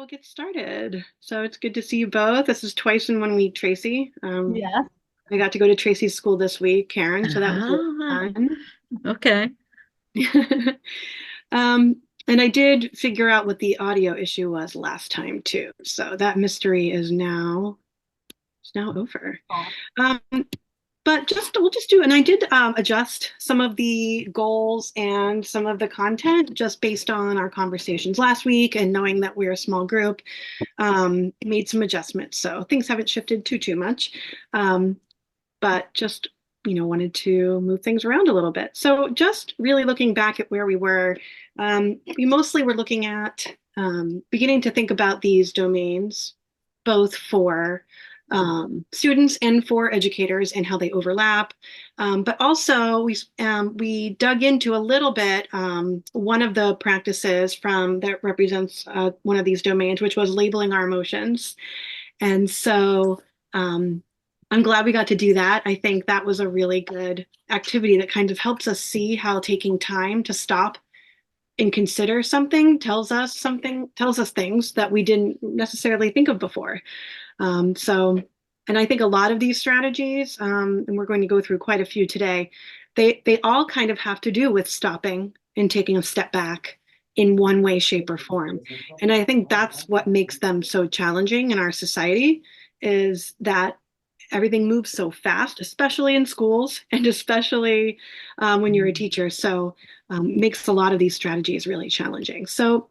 get started. So it's good to see you both. This is twice in 1 week, Tracy. Yeah. I got to go to Tracy's school this week, Karen, so that was Ah, really fun. okay. Um, and I did figure out what the audio issue was last time too. So that mystery is now over. Oh. Um, but we'll just do, and I did adjust some of the goals and some of the content just based on our conversations last week and knowing that we're a small group. Made some adjustments. So things haven't shifted too much, um, but just wanted to move things around a little bit. So just really looking back at where we were, we mostly were looking at beginning to think about these domains, both for students and for educators and how they overlap. But also we dug into a little bit one of the practices from that represents one of these domains, which was labeling our emotions. And so um, I'm glad we got to do that. I think that was a really good activity that kind of helps us see how taking time to stop and consider something tells us things that we didn't necessarily think of before. So, and I think a lot of these strategies, and we're going to go through quite a few today, they all kind of have to do with stopping and taking a step back in one way, shape, or form. And I think that's what makes them so challenging in our society, is that everything moves so fast, especially in schools and especially when you're a teacher. So makes a lot of these strategies really challenging. So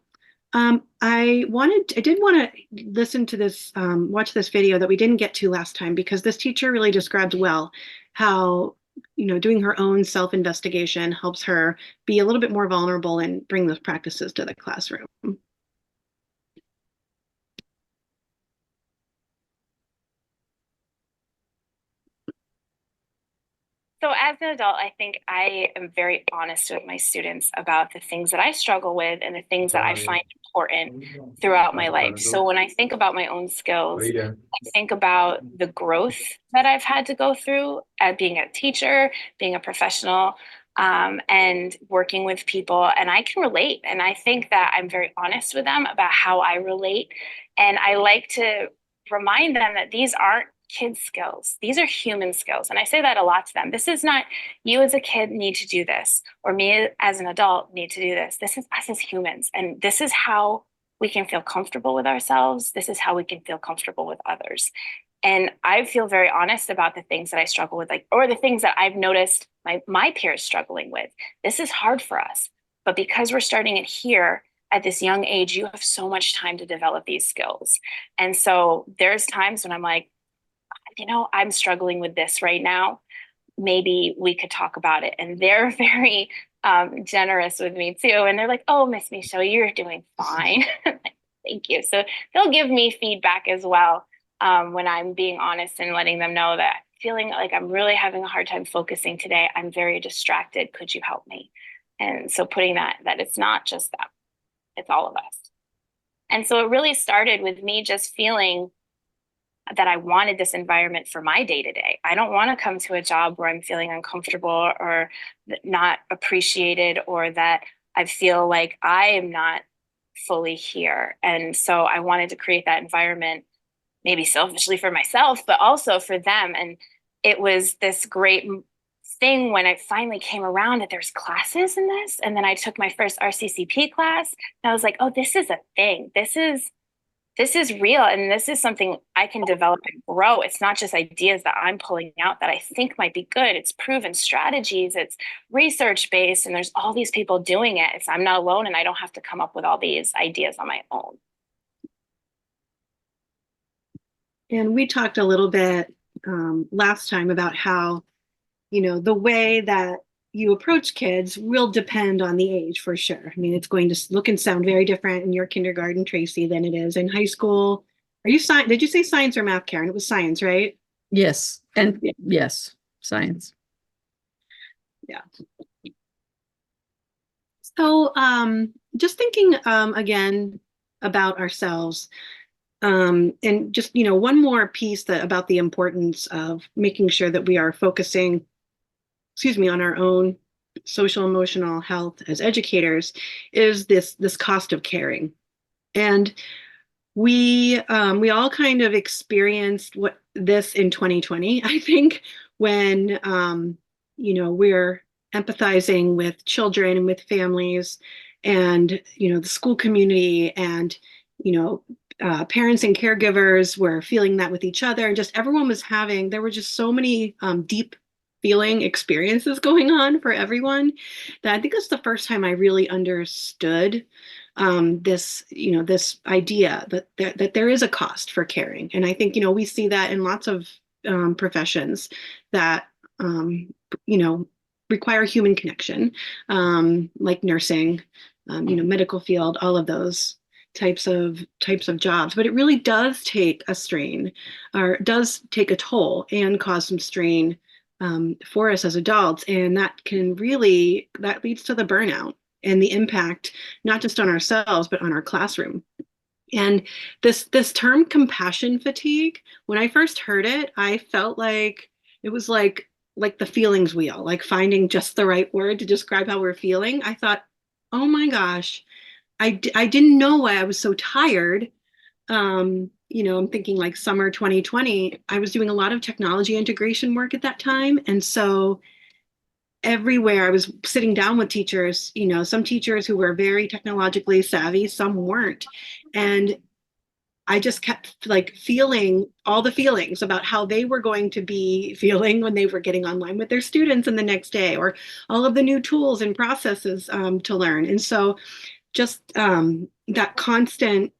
I did want to listen to this, watch this video that we didn't get to last time because this teacher really described well how, doing her own self-investigation helps her be a little bit more vulnerable and bring those practices to the classroom. So, as an adult, I think I am very honest with my students about the things that I struggle with and the things that I find important throughout my life. So, when I think about my own skills, I think about the growth that I've had to go through at being a teacher, being a professional, and working with people. And I can relate. And I think that I'm very honest with them about how I relate. And I like to remind them that these aren't kid skills. These are human skills. And I say that a lot to them. This is not you as a kid need to do this, or me as an adult need to do this. This is us as humans. And this is how we can feel comfortable with ourselves. This is how we can feel comfortable with others. And I feel very honest about the things that I struggle with, like, or the things that I've noticed my peers struggling with. This is hard for us. But because we're starting it here at this young age, you have so much time to develop these skills. And so there's times when I'm like, I'm struggling with this right now. Maybe we could talk about it. And they're very generous with me too. And they're like, oh, Miss Michaud, you're doing fine. Thank you. So they'll give me feedback as well when I'm being honest and letting them know that feeling like I'm really having a hard time focusing today. I'm very distracted. Could you help me? And so putting that it's not just them, it's all of us. And so it really started with me just feeling that I wanted this environment for my day to day. I don't want to come to a job where I'm feeling uncomfortable or not appreciated, or that I feel like I am not fully here. And so I wanted to create that environment, maybe selfishly for myself, but also for them. And it was this great thing when I finally came around that there's classes in this. And then I took my first RCCP class and I was like, oh, this is a thing. This is real, and this is something I can develop and grow. It's not just ideas that I'm pulling out that I think might be good. It's proven strategies, it's research based, and there's all these people doing it. I'm not alone, and I don't have to come up with all these ideas on my own. And we talked a little bit last time about how, the way that you approach kids will depend on the age for sure. I mean, it's going to look and sound very different in your kindergarten, Tracy, than it is in high school. Are you science? Did you say science or math, Karen? It was science, right? Yes. And Yeah. yes, science. Yeah. So just thinking again about ourselves, and just, one more piece about the importance of making sure that we are focusing, on our own social emotional health as educators, is this cost of caring. And we all kind of experienced this in 2020, I think, when we're empathizing with children and with families, and the school community, and you know parents and caregivers were feeling that with each other, and just everyone was having. There were just so many deep feeling experiences going on for everyone, that I think it's the first time I really understood this idea that there is a cost for caring. And I think, we see that in lots of professions that, you know, require human connection, like nursing, medical field, all of those types of jobs. But it really does take a strain, or does take a toll and cause some strain for us as adults. And that leads to the burnout and the impact, not just on ourselves, but on our classroom. And this term compassion fatigue, when I first heard it, I felt like it was like the feelings wheel, like finding just the right word to describe how we're feeling. I thought, oh my gosh, I didn't know why I was so tired. I'm thinking like summer 2020, I was doing a lot of technology integration work at that time. And so everywhere I was sitting down with teachers, some teachers who were very technologically savvy, some weren't. And I just kept like feeling all the feelings about how they were going to be feeling when they were getting online with their students in the next day, or all of the new tools and processes to learn. And so just the constant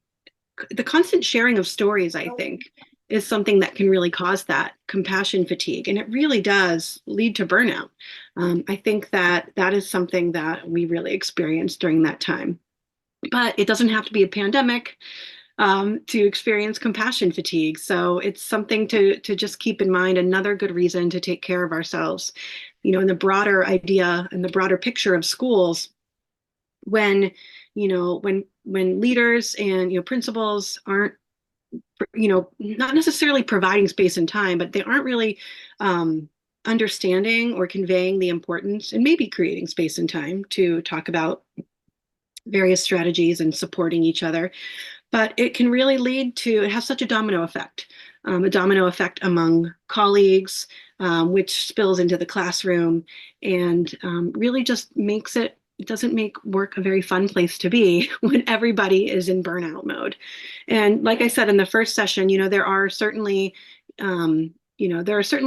sharing of stories, I think, is something that can really cause that compassion fatigue. And it really does lead to burnout. I think that is something that we really experienced during that time. But it doesn't have to be a pandemic to experience compassion fatigue. So it's something to just keep in mind, another good reason to take care of ourselves. In the broader idea and the broader picture of schools, when when leaders and principals aren't not necessarily providing space and time, but they aren't really understanding or conveying the importance, and maybe creating space and time to talk about various strategies and supporting each other. But it can really it has such a domino effect among colleagues, which spills into the classroom, and really just it doesn't make work a very fun place to be when everybody is in burnout mode. And like I said in the first session, there are certainly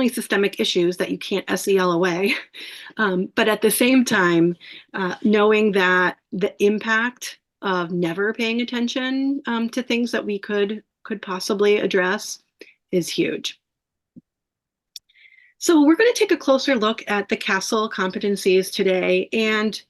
systemic issues that you can't SEL away. But at the same time, knowing that the impact of never paying attention to things that we could possibly address is huge. So we're going to take a closer look at the CASEL competencies today. And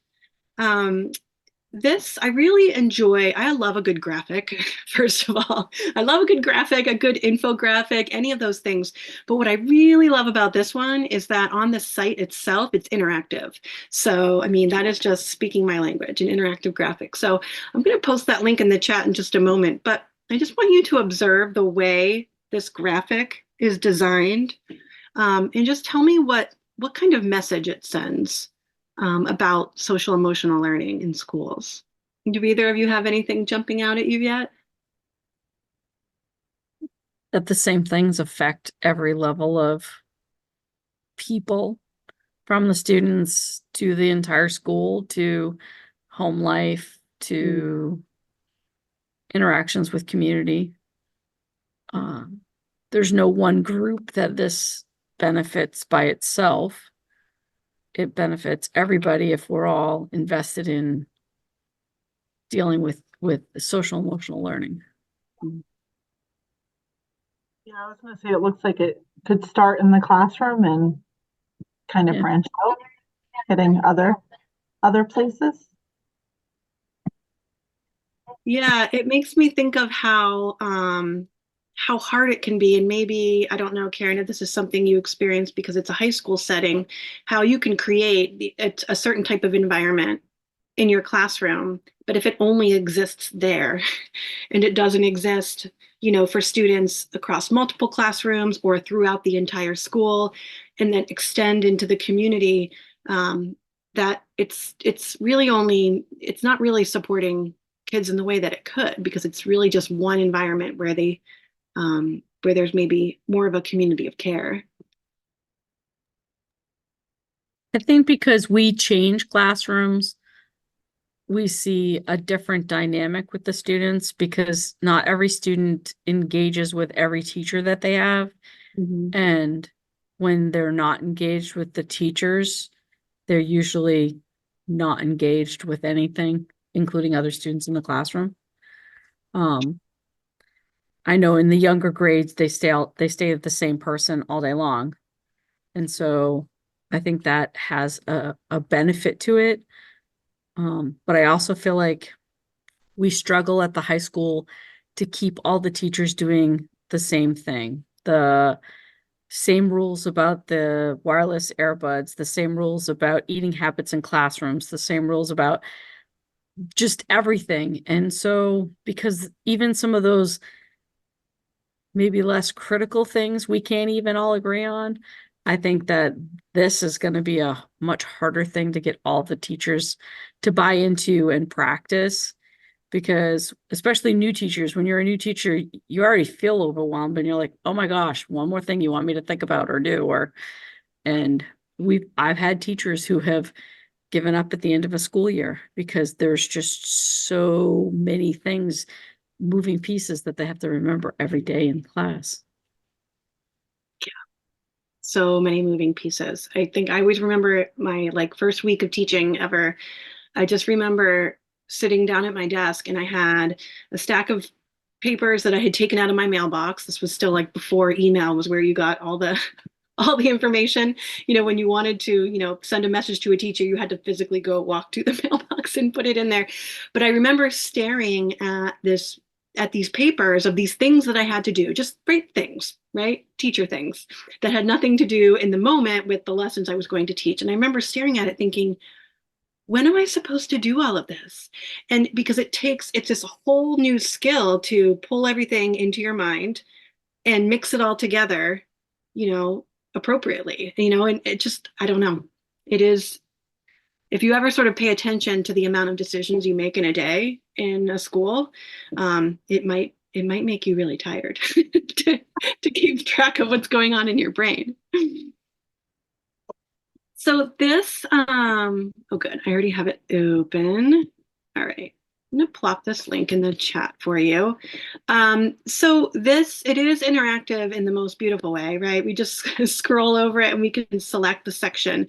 this, I really enjoy. I love a good graphic, first of all. I love a good graphic, a good infographic, any of those things. But what I really love about this one is that on the site itself, it's interactive. So, I mean, that is just speaking my language, an interactive graphic. So I'm going to post that link in the chat in just a moment. But I just want you to observe the way this graphic is designed, and just tell me what kind of message it sends about social emotional learning in schools. Do either of you have anything jumping out at you yet? That the same things affect every level of people, from the students to the entire school, to home life, to interactions with community. There's no one group that this benefits by itself. It benefits everybody if we're all invested in dealing with social emotional learning. Yeah, I was going to say, it looks like it could start in the classroom and kind of branch out, hitting other places. Yeah, it makes me think of how hard it can be. And maybe, I don't know, Karen, if this is something you experience because it's a high school setting, how you can create a certain type of environment in your classroom, but if it only exists there and it doesn't exist, for students across multiple classrooms or throughout the entire school, and then extend into the community, that it's not really supporting kids in the way that it could, because it's really just one environment where where there's maybe more of a community of care. I think because we change classrooms, we see a different dynamic with the students because not every student engages with every teacher that they have. And when they're not engaged with the teachers, they're usually not engaged with anything, including other students in the classroom. I know in the younger grades, they stay with the same person all day long. And so I think that has a benefit to it. But I also feel like we struggle at the high school to keep all the teachers doing the same thing. The same rules about the wireless earbuds, the same rules about eating habits in classrooms, the same rules about just everything. And so, because even some of those maybe less critical things we can't even all agree on, I think that this is going to be a much harder thing to get all the teachers to buy into and practice. Because especially new teachers, when you're a new teacher, you already feel overwhelmed and you're like, oh my gosh, one more thing you want me to think about or do, and I've had teachers who have given up at the end of a school year because there's just so many things, moving pieces that they have to remember every day in class. So many moving pieces. I think I always remember my first week of teaching ever. I just remember sitting down at my desk and I had a stack of papers that I had taken out of my mailbox. This was still before email was where you got all the all the information. When you wanted to, send a message to a teacher, you had to physically go walk to the mailbox and put it in there. But I remember staring at these papers of these things that I had to do, just great things, right? Teacher things that had nothing to do in the moment with the lessons I was going to teach. And I remember staring at it thinking, when am I supposed to do all of this? And because it's this whole new skill to pull everything into your mind and mix it all together, appropriately, and it just, I don't know. It is, if you ever sort of pay attention to the amount of decisions you make in a day in a school, it might make you really tired to keep track of what's going on in your brain. So this, oh good, I already have it open. All right, I'm gonna plop this link in the chat for you. So it is interactive in the most beautiful way, right? We just scroll over it and we can select the section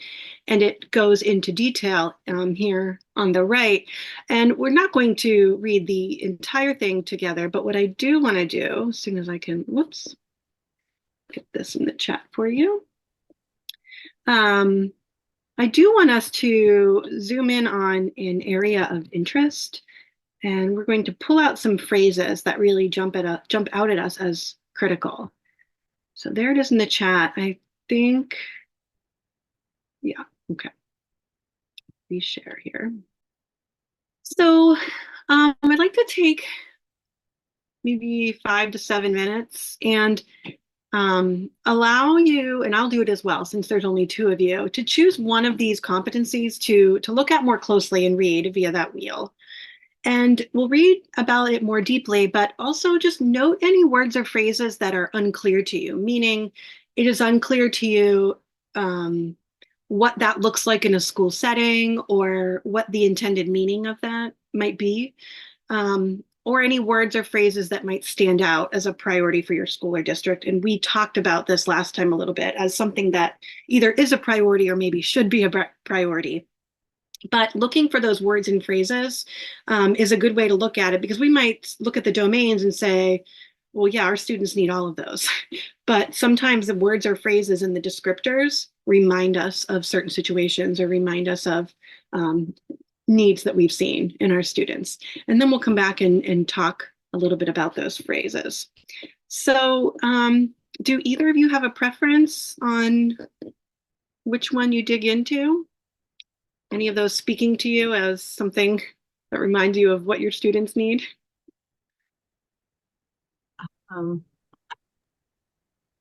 and it goes into detail here on the right. And we're not going to read the entire thing together, but what I do wanna do, as soon as I can, whoops, get this in the chat for you. I do want us to zoom in on an area of interest, and we're going to pull out some phrases that really jump out at us as critical. So there it is in the chat. I think, yeah, okay. Reshare here. So I'd like to take maybe 5 to 7 minutes and allow you, and I'll do it as well since there's only 2 of you, to choose one of these competencies to look at more closely and read via that wheel. And we'll read about it more deeply, but also just note any words or phrases that are unclear to you, meaning it is unclear to you what that looks like in a school setting or what the intended meaning of that might be. Or any words or phrases that might stand out as a priority for your school or district. And we talked about this last time a little bit as something that either is a priority or maybe should be a priority. But looking for those words and phrases is a good way to look at it, because we might look at the domains and say, well, yeah, our students need all of those. But sometimes the words or phrases and the descriptors remind us of certain situations or remind us of needs that we've seen in our students. And then we'll come back and talk a little bit about those phrases. So do either of you have a preference on which one you dig into? Any of those speaking to you as something that reminds you of what your students need?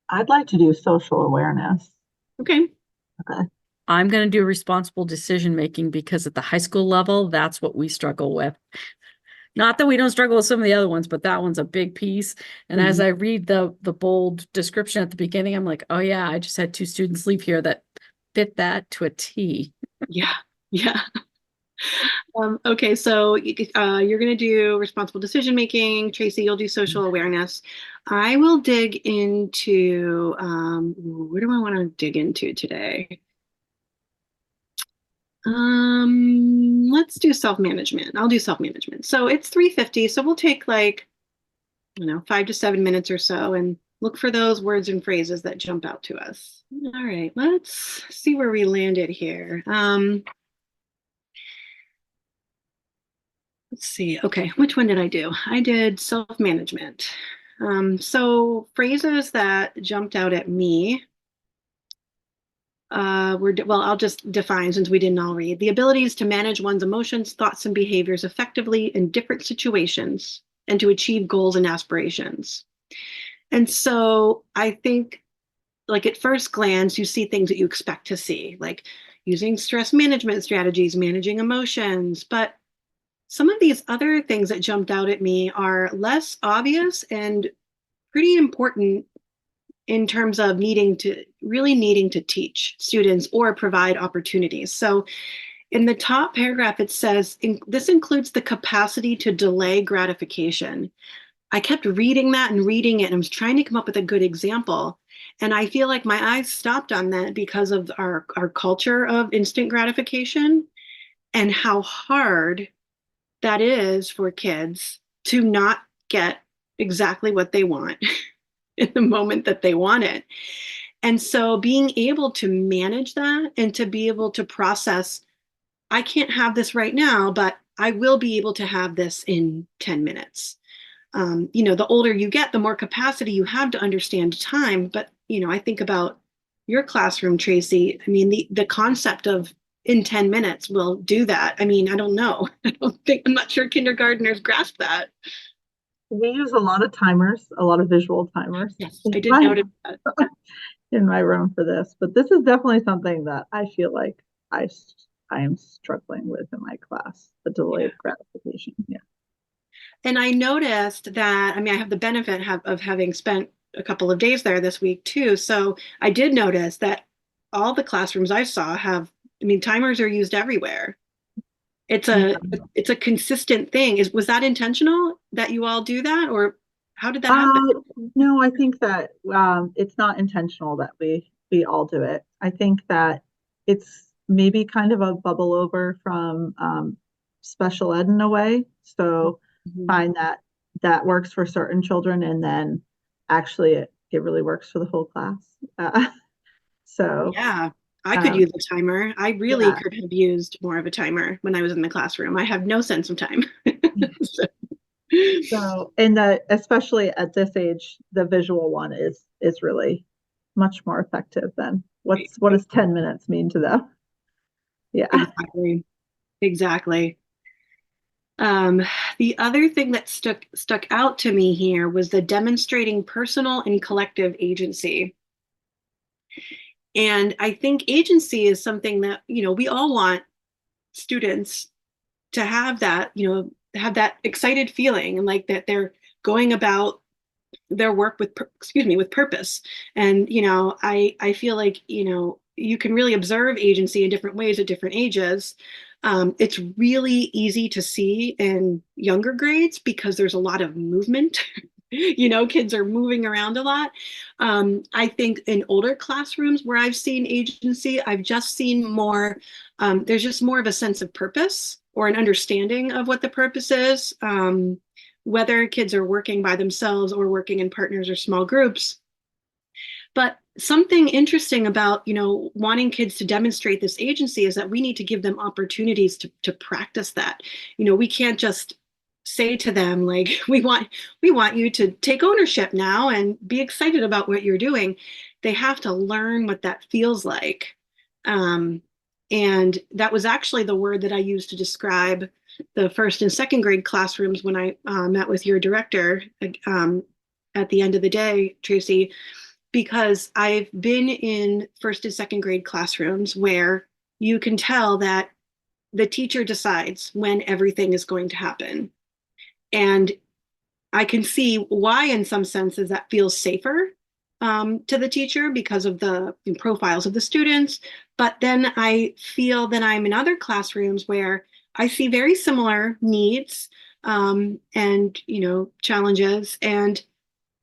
I'd like to do social awareness. Okay. Okay. I'm going to do responsible decision making because at the high school level, that's what we struggle with. Not that we don't struggle with some of the other ones, but that one's a big piece. And as I read the bold description at the beginning, I'm like, oh yeah, I just had 2 students leave here that fit that to a T. Yeah. Yeah. Okay, so you're going to do responsible decision making. Tracy, you'll do social awareness. I will dig into where do I want to dig into today? Let's do self-management. I'll do self-management. So it's 3:50, so we'll take like, 5 to 7 minutes or so and look for those words and phrases that jump out to us. All right, let's see where we landed here. Let's see. Okay, which one did I do? I did self-management. So phrases that jumped out at me I'll just define since we didn't all read. The abilities to manage one's emotions, thoughts, and behaviors effectively in different situations and to achieve goals and aspirations. And so I think, like at first glance, you see things that you expect to see, like using stress management strategies, managing emotions. But some of these other things that jumped out at me are less obvious and pretty important in terms of needing to teach students or provide opportunities. So in the top paragraph, it says, this includes the capacity to delay gratification. I kept reading that and reading it, and I was trying to come up with a good example. And I feel like my eyes stopped on that because of our culture of instant gratification and how hard that is for kids to not get exactly what they want in the moment that they want it. And so being able to manage that and to be able to process, I can't have this right now, but I will be able to have this in 10 minutes. The older you get, the more capacity you have to understand time. But, I think about your classroom, Tracy. I mean, the concept of in 10 minutes will do that. I mean, I don't know. I'm not sure kindergartners grasp that. We use a lot of timers, a lot of visual timers. Yes, I did notice that. In my room for this, but this is definitely something that I feel like I am struggling with in my class, the delayed gratification. Yeah. And I noticed that, I have the benefit of having spent a couple of days there this week too. So I did notice that all the classrooms I saw timers are used everywhere. It's a consistent thing. Was that intentional that you all do that, or how did that happen? No, I think that it's not intentional that we all do it. I think that it's maybe kind of a bubble over from special ed in a way. So find that works for certain children, and then actually it really works for the whole class. So yeah, I could use a timer. I really could have used more of a timer when I was in the classroom. I have no sense of time. So, and especially at this age, the visual one is really much more effective than what does 10 minutes mean to them? Yeah. Exactly. The other thing that stuck out to me here was the demonstrating personal and collective agency. And I think agency is something that, we all want students to have that, have that excited feeling and like that they're going about their work with purpose. And I feel like you can really observe agency in different ways at different ages. It's really easy to see in younger grades because there's a lot of movement. Kids are moving around a lot. I think in older classrooms where I've seen agency, I've just seen more, there's just more of a sense of purpose or an understanding of what the purpose is. Whether kids are working by themselves or working in partners or small groups. But something interesting about, wanting kids to demonstrate this agency is that we need to give them opportunities to practice that. We can't just say to them, like, we want you to take ownership now and be excited about what you're doing. They have to learn what that feels like. And that was actually the word that I used to describe the first and second grade classrooms when I met with your director at the end of the day, Tracy, because I've been in first and second grade classrooms where you can tell that the teacher decides when everything is going to happen. And I can see why, in some senses, that feels safer to the teacher because of the profiles of the students. But then I feel that I'm in other classrooms where I see very similar needs and challenges, and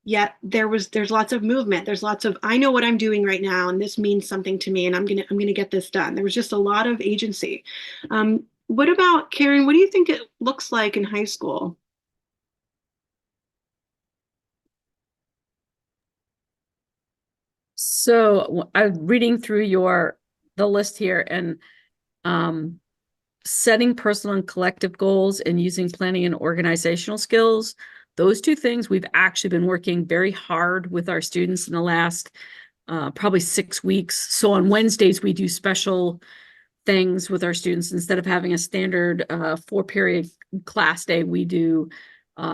yet there's lots of movement. There's lots of I know what I'm doing right now, and this means something to me, and I'm gonna get this done. There was just a lot of agency. What about Karen? What do you think it looks like in high school? So I'm reading through the list here, and um, setting personal and collective goals and using planning and organizational skills. Those two things we've actually been working very hard with our students in the last probably 6 weeks. So on Wednesdays, we do special things with our students. Instead of having a standard 4-period class day, we do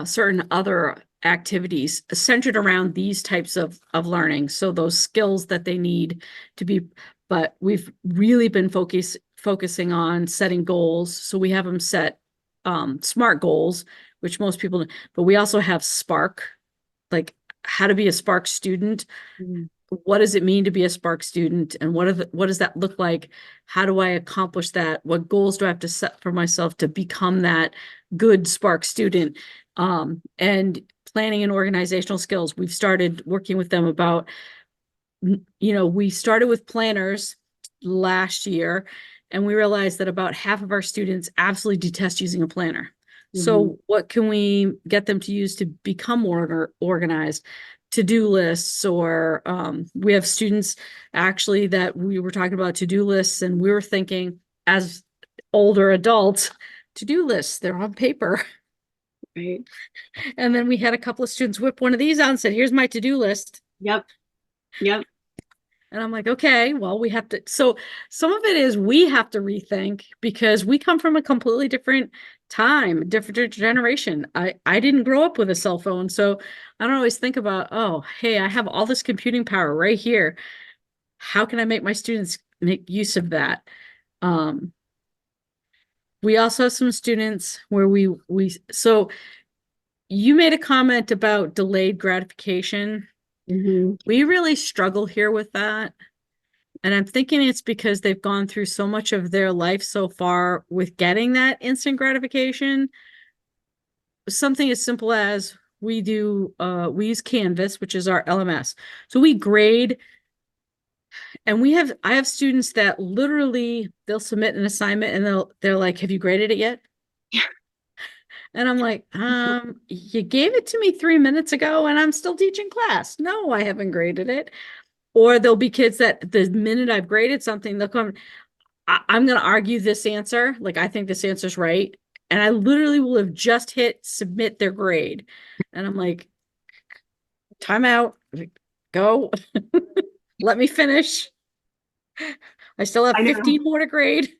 certain other activities centered around these types of learning. So those skills that they need to be, but we've really been focusing on setting goals. So we have them set SMART goals, which most people, but we also have Spark, like how to be a Spark student. What does it mean to be a Spark student, and what does that look like? How do I accomplish that? What goals do I have to set for myself to become that good Spark student? And planning and organizational skills. We've started working with them about, we started with planners last year, and we realized that about half of our students absolutely detest using a planner. So what can we get them to use to become more organized? To-do lists, or we have students actually that we were talking about to-do lists, and we were thinking as older adults, to-do lists, they're on paper. Right. And then we had a couple of students whip one of these out and said, here's my to-do list. Yep. And I'm like, okay, well, we have to. So some of it is we have to rethink because we come from a completely different time, different generation. I didn't grow up with a cell phone. So I don't always think about, oh, hey, I have all this computing power right here. How can I make my students make use of that? We also have some students where so you made a comment about delayed gratification. We really struggle here with that. And I'm thinking it's because they've gone through so much of their life so far with getting that instant gratification. Something as simple as we use Canvas, which is our LMS. So we grade, and I have students that literally they'll submit an assignment and they're like, have you graded it yet? And I'm like, you gave it to me 3 minutes ago and I'm still teaching class. No, I haven't graded it. Or there'll be kids that the minute I've graded something, they'll come, I'm going to argue this answer. Like, I think this answer's right. And I literally will have just hit submit their grade. And I'm like, time out, go, let me finish. I still have 15 more to grade.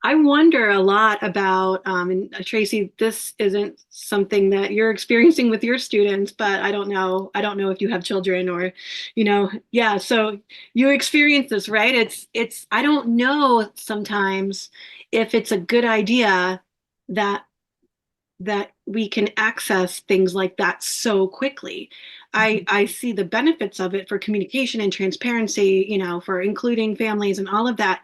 I wonder a lot about, and Tracy, this isn't something that you're experiencing with your students, but I don't know. I don't know if you have children or, yeah. So you experience this, right? I don't know sometimes if it's a good idea that we can access things like that so quickly. I see the benefits of it for communication and transparency, for including families and all of that.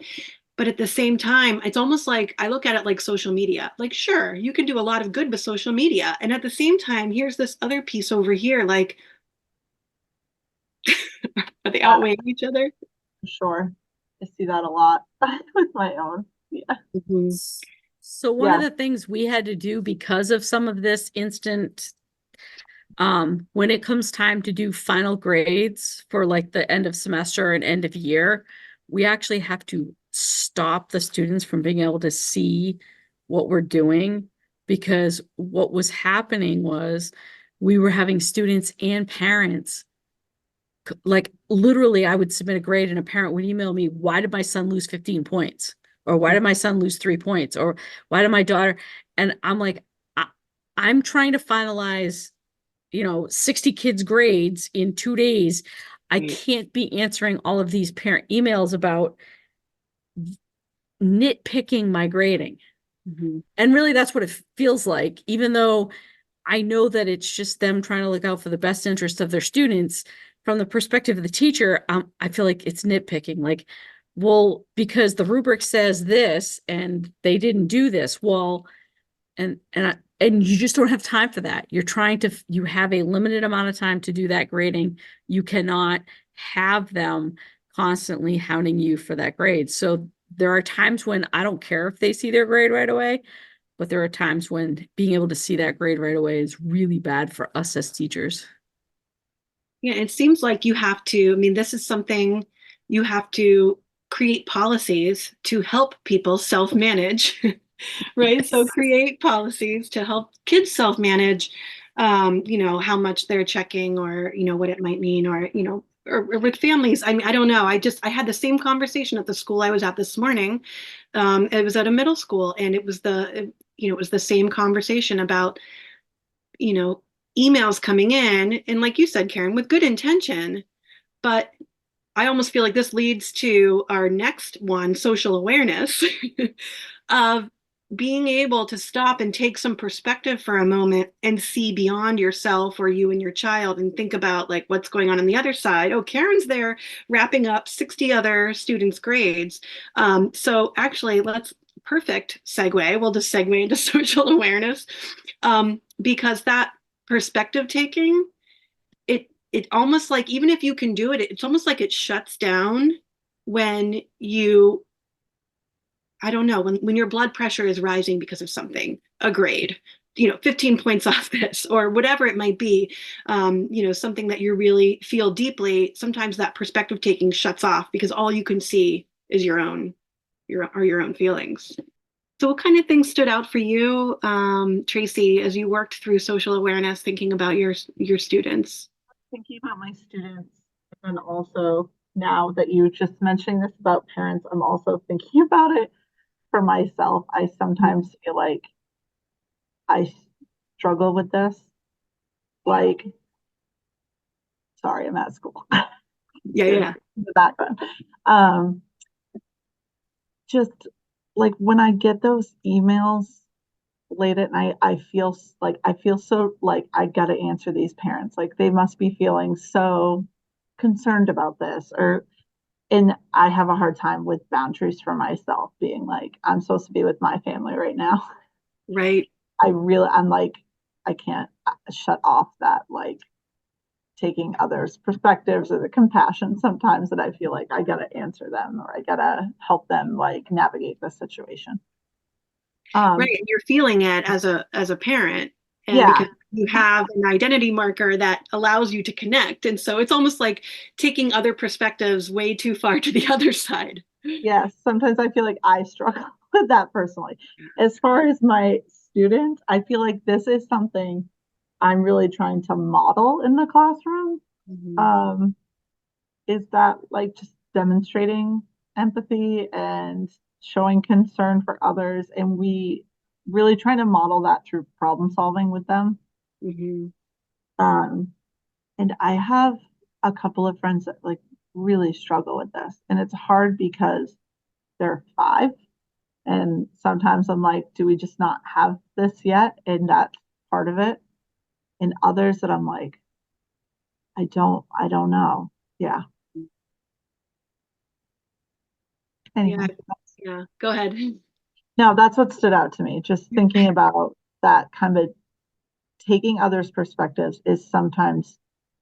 But at the same time, it's almost like I look at it like social media. Like, sure, you can do a lot of good with social media. And at the same time, here's this other piece over here. Like, are they outweighing each other? Sure. I see that a lot with my own. Yeah. So one of the things we had to do because of some of this instant, when it comes time to do final grades for like the end of semester and end of year, we actually have to stop the students from being able to see what we're doing, because what was happening was we were having students and parents, like literally I would submit a grade and a parent would email me, why did my son lose 15 points? Or why did my son lose 3 points? Or why did my daughter? And I'm like, I'm trying to finalize 60 kids' grades in 2 days. I can't be answering all of these parent emails about nitpicking my grading. And really that's what it feels like, even though I know that it's just them trying to look out for the best interest of their students. From the perspective of the teacher, I feel like it's nitpicking. Like, well, because the rubric says this and they didn't do this. Well, and you just don't have time for that. You have a limited amount of time to do that grading. You cannot have them constantly hounding you for that grade. So there are times when I don't care if they see their grade right away, but there are times when being able to see that grade right away is really bad for us as teachers. Yeah, it seems like you have to, I mean, this is something you have to create policies to help people self-manage, right? So create policies to help kids self-manage, how much they're checking or, what it might mean or, or with families. I mean, I don't know. I had the same conversation at the school I was at this morning. It was at a middle school and it was the same conversation about, you know, emails coming in. And like you said, Karen, with good intention, but I almost feel like this leads to our next one, social awareness, of being able to stop and take some perspective for a moment and see beyond yourself or you and your child and think about like what's going on the other side. Oh, Karen's there wrapping up 60 other students' grades. So actually, perfect segue. We'll just segue into social awareness because that perspective taking, it almost like even if you can do it, it's almost like it shuts down when you, I don't know, when your blood pressure is rising because of something, a grade, 15 points off this or whatever it might be, something that you really feel deeply. Sometimes that perspective taking shuts off because all you can see is your own feelings. So what kind of things stood out for you, Tracy, as you worked through social awareness, thinking about your students? Thinking about my students, and also now that you just mentioning this about parents, I'm also thinking about it for myself. I sometimes feel like I struggle with this. Like, sorry, I'm at school. Yeah. The background. Just like when I get those emails late at night, I feel so like I gotta answer these parents. Like they must be feeling so concerned about this, and I have a hard time with boundaries for myself, being like, I'm supposed to be with my family right now. Right. I'm like, I can't shut off that, like, taking others' perspectives or the compassion sometimes that I feel like I gotta answer them or I gotta help them like navigate the situation. Right. And you're feeling it as a parent. And Yeah, because you have an identity marker that allows you to connect. And so it's almost like taking other perspectives way too far to the other side. yes. Sometimes I feel like I struggle with that personally. As far as my students, I feel like this is something I'm really trying to model in the classroom. Mhm. Um, is that like just demonstrating empathy and showing concern for others, and we really trying to model that through problem solving with them. Mhm. Um, and I have a couple of friends that like really struggle with this, and it's hard because they're 5, and sometimes I'm like, do we just not have this yet? And that's part of it. And others that I'm like, I don't know. Yeah. Yeah. Anyway, Yeah. Go ahead. no, that's what stood out to me. Just thinking about that kind of taking others' perspectives is sometimes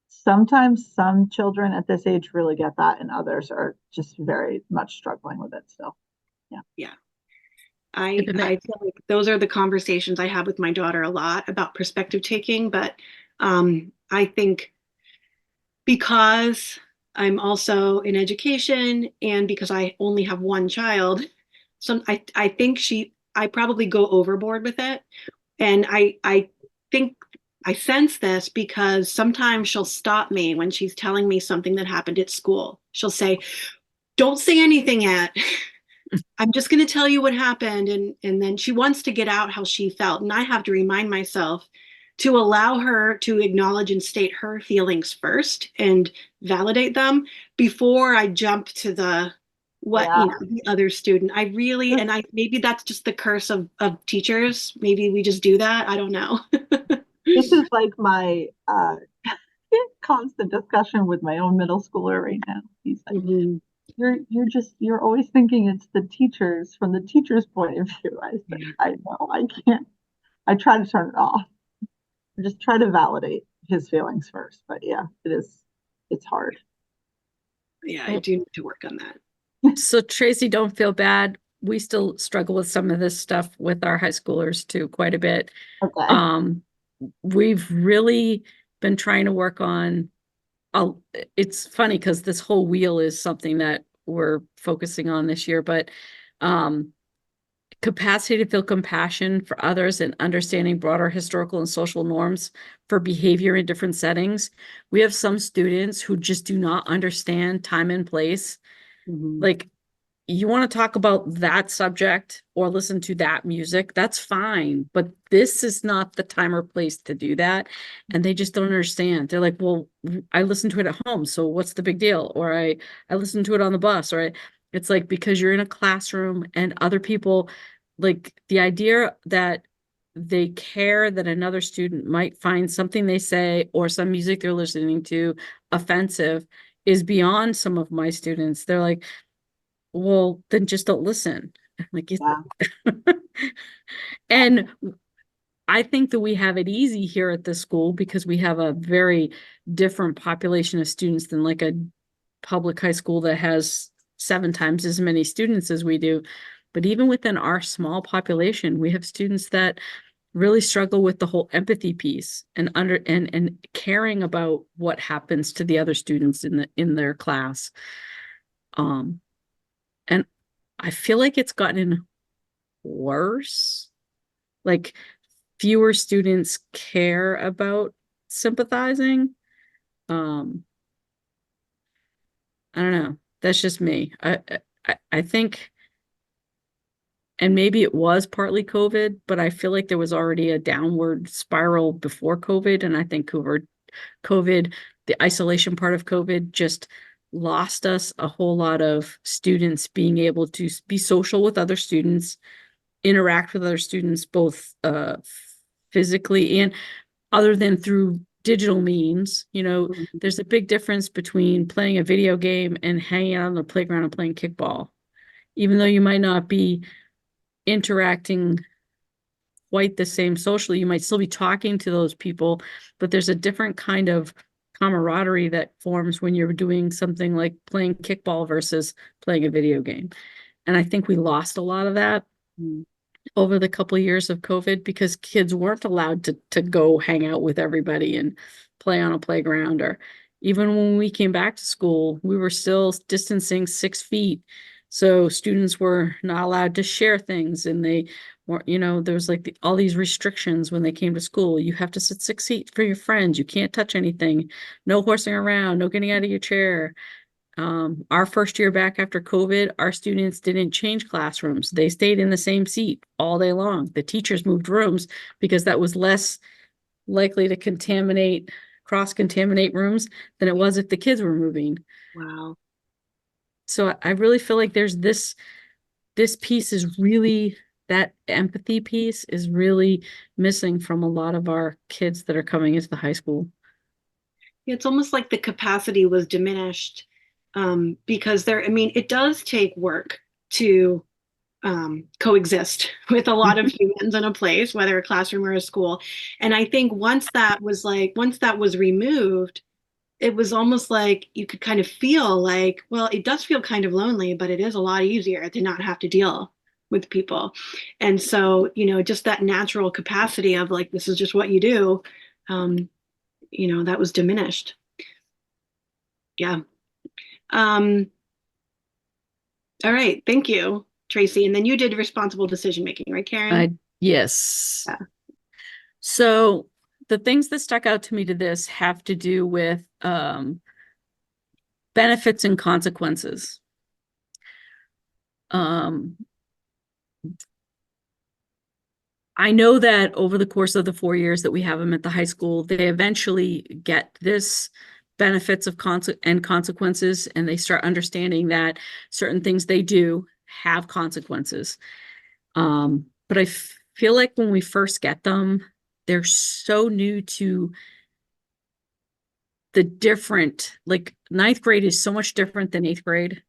some children at this age really get that, and others are just very much struggling with it still. Yeah. Yeah. I feel like those are the conversations I have with my daughter a lot about perspective taking, but I think because I'm also in education and because I only have one child, I think I probably go overboard with it. And I think I sense this because sometimes she'll stop me when she's telling me something that happened at school. She'll say, "Don't say anything yet. I'm just going to tell you what happened." And then she wants to get out how she felt. And I have to remind myself to allow her to acknowledge and state her feelings first and validate them before I jump to Yeah. the other student. I really, This, and I, maybe that's just the curse of teachers. Maybe we just do that. I don't know. this is like my constant discussion with my own middle schooler right now. He's like, Mhm. you're always thinking it's the teachers from the teacher's point of view. I said, I know, I can't. I try to turn it off. I just try to validate his feelings first. But yeah, it's hard. Yeah, I do need to work on that. So Tracy, don't feel bad. We still struggle with some of this stuff with our high schoolers too, quite a bit. Okay. We've really been trying to work on, it's funny because this whole wheel is something that we're focusing on this year, but capacity to feel compassion for others and understanding broader historical and social norms for behavior in different settings. We have some students who just do not understand time and place. Mhm. Like, you want to talk about that subject or listen to that music, that's fine. But this is not the time or place to do that. And they just don't understand. They're like, well, I listen to it at home, so what's the big deal? Or I listen to it on the bus, or it's like, because you're in a classroom and other people, like the idea that they care that another student might find something they say or some music they're listening to offensive is beyond some of my students. They're like, well, then just don't listen. Like, Yeah. and I think that we have it easy here at this school because we have a very different population of students than like a public high school that has 7 times as many students as we do. But even within our small population, we have students that really struggle with the whole empathy piece and caring about what happens to the other students in their class. And I feel like it's gotten worse. Like, fewer students care about sympathizing. Um, I don't know. That's just me. I think, and maybe it was partly COVID, but I feel like there was already a downward spiral before COVID, and I think COVID, the isolation part of COVID, just lost us a whole lot of students being able to be social with other students, interact with other students, both physically and other than through digital means. Mhm. There's a big difference between playing a video game and hanging out on the playground and playing kickball. Even though you might not be interacting quite the same socially, you might still be talking to those people, but there's a different kind of camaraderie that forms when you're doing something like playing kickball versus playing a video game. And I think we lost a lot of that Mhm. over the couple of years of COVID because kids weren't allowed to go hang out with everybody and play on a playground. Or even when we came back to school, we were still distancing 6 feet. So students were not allowed to share things, and they weren't, there was like all these restrictions when they came to school. You have to sit 6 feet for your friends. You can't touch anything. No horsing around, no getting out of your chair. Our first year back after COVID, our students didn't change classrooms. They stayed in the same seat all day long. The teachers moved rooms because that was less likely to cross-contaminate rooms than it was if the kids were moving. Wow. So I really feel like there's this piece is really, that empathy piece is really missing from a lot of our kids that are coming into the high school. It's almost like the capacity was diminished because I mean, it does take work to coexist with a lot of humans in a place, whether a classroom or a school. And I think once that was removed, it was almost like you could kind of feel like, well, it does feel kind of lonely, but it is a lot easier to not have to deal with people. And so, just that natural capacity of like, this is just what you do, that was diminished. Yeah. Um, all right. Thank you, Tracy. And then you did responsible decision making, right, Karen? Yes. Yeah. So the things that stuck out to me to this have to do with benefits and consequences. I know that over the course of the 4 years that we have them at the high school, they eventually get this benefits of consequences, and they start understanding that certain things they do have consequences. But I feel like when we first get them, they're so new to the different, like ninth grade is so much different than eighth grade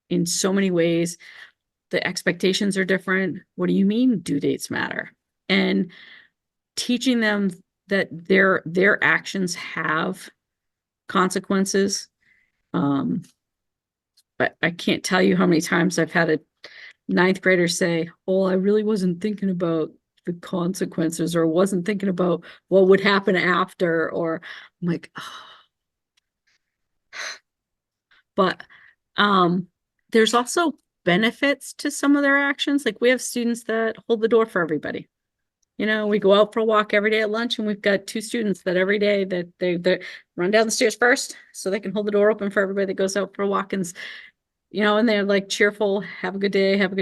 in so many ways. The expectations are different. What do you mean due dates matter? And teaching them that their actions have consequences. But I can't tell you how many times I've had a ninth grader say, "Oh, I really wasn't thinking about the consequences, or wasn't thinking about what would happen after," or I'm like, oh. But there's also benefits to some of their actions. Like we have students that hold the door for everybody. You know, we go out for a walk every day at lunch, and we've got 2 students that every day that they run down the stairs first so they can hold the door open for everybody that goes out for a walk. And you know, and they're like cheerful, have a good day, have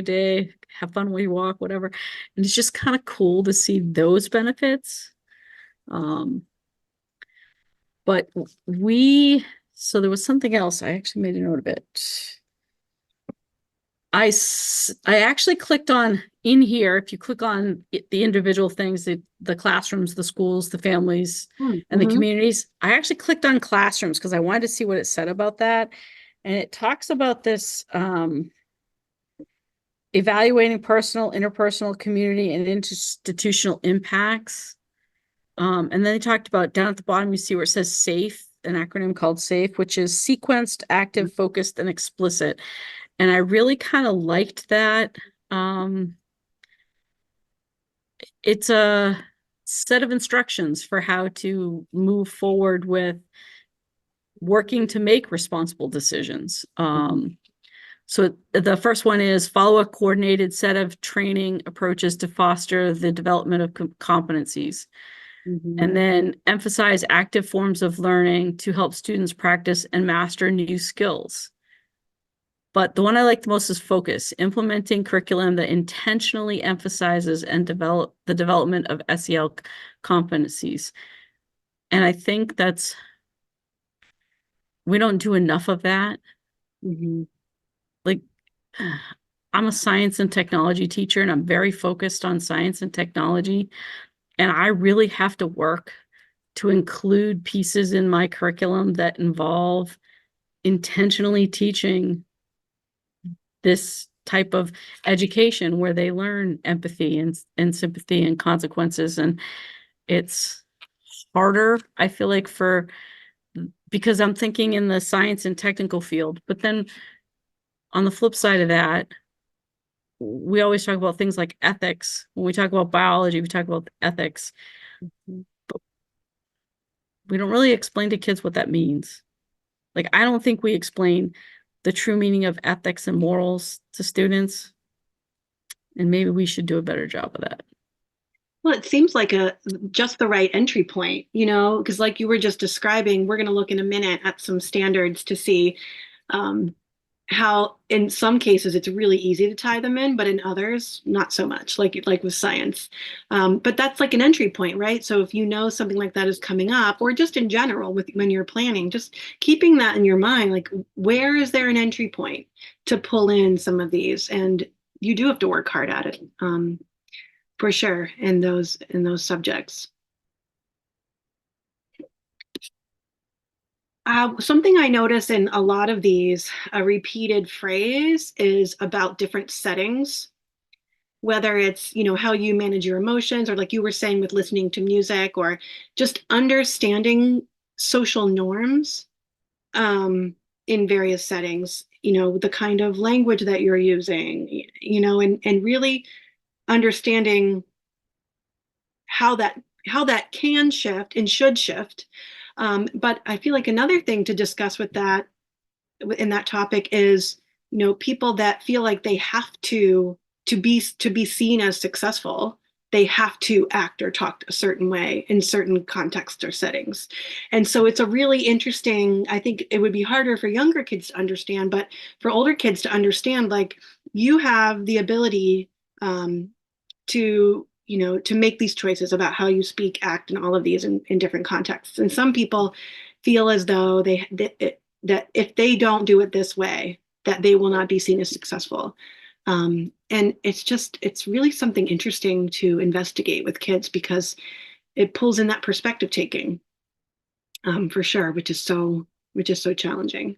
fun when you walk, whatever. And it's just kind of cool to see those benefits. But so there was something else. I actually made a note of it. I actually clicked on in here. If you click on the individual things, the classrooms, the schools, the families, and the communities, I actually clicked on classrooms because I wanted to see what it said about that. And it talks about this evaluating personal, interpersonal, community, and institutional impacts. And then they talked about down at the bottom, you see where it says SAFE, an acronym called SAFE, which is sequenced, active, focused, and explicit. And I really kind of liked that. It's a set of instructions for how to move forward with working to make responsible decisions. So the first one is follow a coordinated set of training approaches to foster the development of competencies. And then emphasize active forms of learning to help students practice and master new skills. But the one I like the most is focus, implementing curriculum that intentionally emphasizes and develop the development of SEL competencies. And I think we don't do enough of that. Like, I'm a science and technology teacher, and I'm very focused on science and technology. And I really have to work to include pieces in my curriculum that involve intentionally teaching this type of education where they learn empathy and sympathy and consequences. And it's harder, I feel like, because I'm thinking in the science and technical field. But then on the flip side of that, we always talk about things like ethics. When we talk about biology, we talk about ethics. But we don't really explain to kids what that means. Like, I don't think we explain the true meaning of ethics and morals to students. And maybe we should do a better job of that. Well, it seems like just the right entry point, you know, because like you were just describing, we're going to look in a minute at some standards to see how in some cases it's really easy to tie them in, but in others not so much, like with science. But that's like an entry point, right? So if you know something like that is coming up, or just in general when you're planning, just keeping that in your mind, like where is there an entry point to pull in some of these? And you do have to work hard at it, for sure, in those subjects. Something I notice in a lot of these, a repeated phrase is about different settings, whether it's, you know, how you manage your emotions, or like you were saying with listening to music, or just understanding social norms in various settings, you know, the kind of language that you're using, you know, and really understanding how that can shift and should shift. But I feel like another thing to discuss with that in that topic is, you know, people that feel like they have to be seen as successful, they have to act or talk a certain way in certain contexts or settings. And so it's a really interesting, I think it would be harder for younger kids to understand, but for older kids to understand, like you have the ability to, you know, to make these choices about how you speak, act, and all of these in different contexts. And some people feel as though that if they don't do it this way, that they will not be seen as successful. And it's really something interesting to investigate with kids, because it pulls in that perspective taking, for sure, which is so challenging.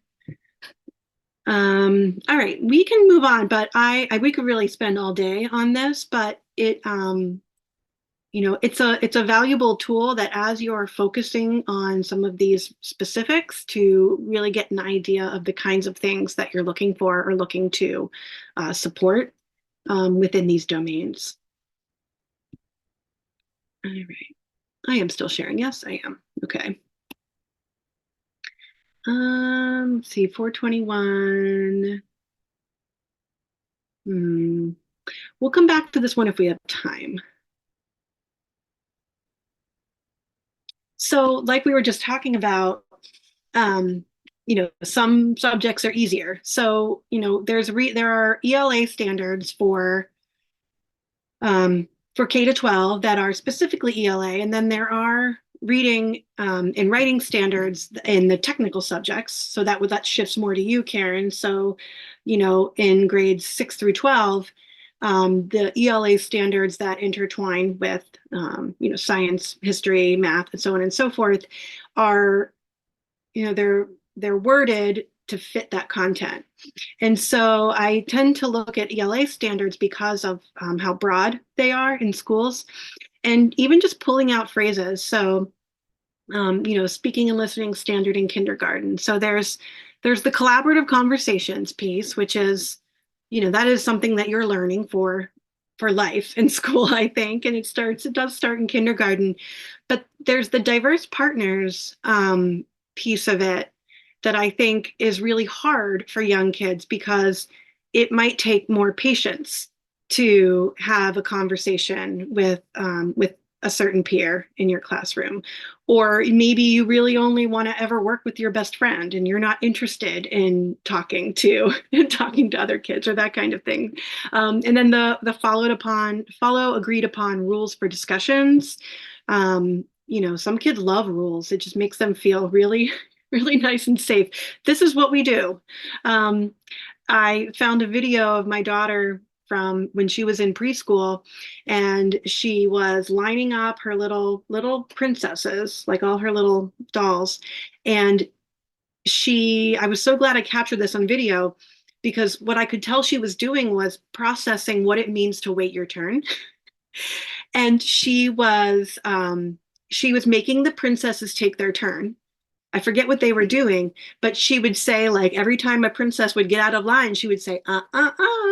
All right, we can move on, but we could really spend all day on this, but it's a valuable tool that as you're focusing on some of these specifics to really get an idea of the kinds of things that you're looking for or looking to support within these domains. All right, I am still sharing. Yes, I am. Okay. Let's see, 421. We'll come back to this one if we have time. So, like we were just talking about, some subjects are easier. So, there are ELA standards for K to 12 that are specifically ELA, and then there are reading and writing standards in the technical subjects. So that shifts more to you, Karen. So, in grades 6 through 12, the ELA standards that intertwine with, science, history, math, and so on and so forth are, they're worded to fit that content. And so I tend to look at ELA standards because of how broad they are in schools, and even just pulling out phrases. So, speaking and listening standard in kindergarten. So there's the collaborative conversations piece, which is, that is something that you're learning for life in school, I think, and it does start in kindergarten. But there's the diverse partners piece of it that I think is really hard for young kids because it might take more patience to have a conversation with a certain peer in your classroom. Or maybe you really only want to ever work with your best friend and you're not interested in talking to other kids or that kind of thing. And then the follow agreed upon rules for discussions. Some kids love rules. It just makes them feel really, really nice and safe. This is what we do. I found a video of my daughter from when she was in preschool, and she was lining up her little princesses, like all her little dolls. And I was so glad I captured this on video, because what I could tell she was doing was processing what it means to wait your turn. And she was making the princesses take their turn. I forget what they were doing, but she would say, like, every time a princess would get out of line, she would say,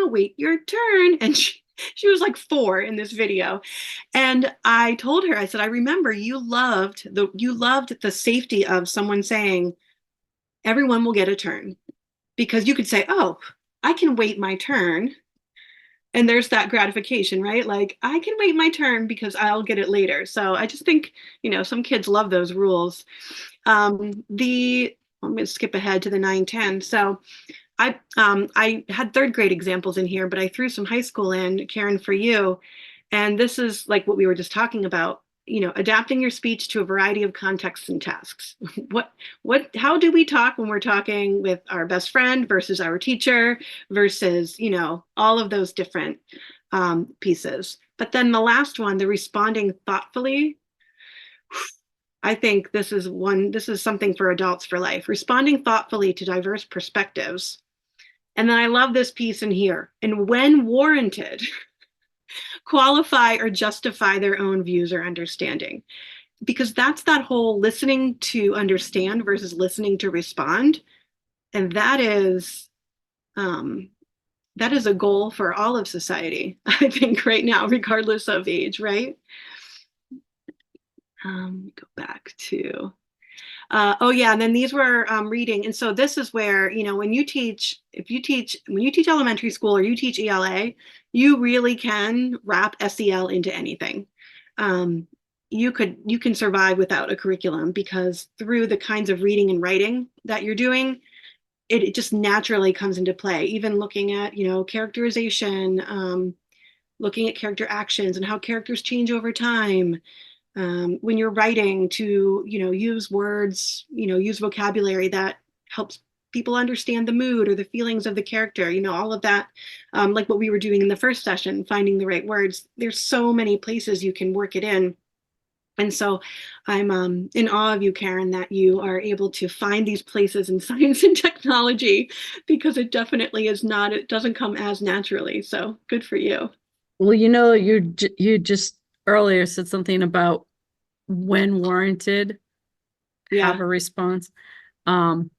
wait your turn. And she was like 4 in this video. And I told her, I said, I remember you loved the safety of someone saying, everyone will get a turn, because you could say, oh, I can wait my turn. And there's that gratification, right? Like, I can wait my turn because I'll get it later. So I just think, some kids love those rules. I'm going to skip ahead to the 9-10. So I had 3rd grade examples in here, but I threw some high school in, Karen, for you. And this is like what we were just talking about, adapting your speech to a variety of contexts and tasks. How do we talk when we're talking with our best friend versus our teacher versus, all of those different pieces. But then the last one, the responding thoughtfully, I think this is something for adults for life, responding thoughtfully to diverse perspectives. And then I love this piece in here. And when warranted, qualify or justify their own views or understanding. Because that's that whole listening to understand versus listening to respond. And that is a goal for all of society, I think, right now, regardless of age, right? Go back to, and then these were reading. And so this is where, when you teach elementary school or you teach ELA, you really can wrap SEL into anything. You can survive without a curriculum, because through the kinds of reading and writing that you're doing, it just naturally comes into play. Even looking at, characterization, looking at character actions and how characters change over time. When you're writing, to use words, use vocabulary that helps people understand the mood or the feelings of the character, all of that, like what we were doing in the first session, finding the right words. There's so many places you can work it in. And so I'm in awe of you, Karen, that you are able to find these places in science and technology, because it definitely is not, it doesn't come as naturally. So good for you. Well, you just earlier said something about when warranted, have Yeah. a response. Um,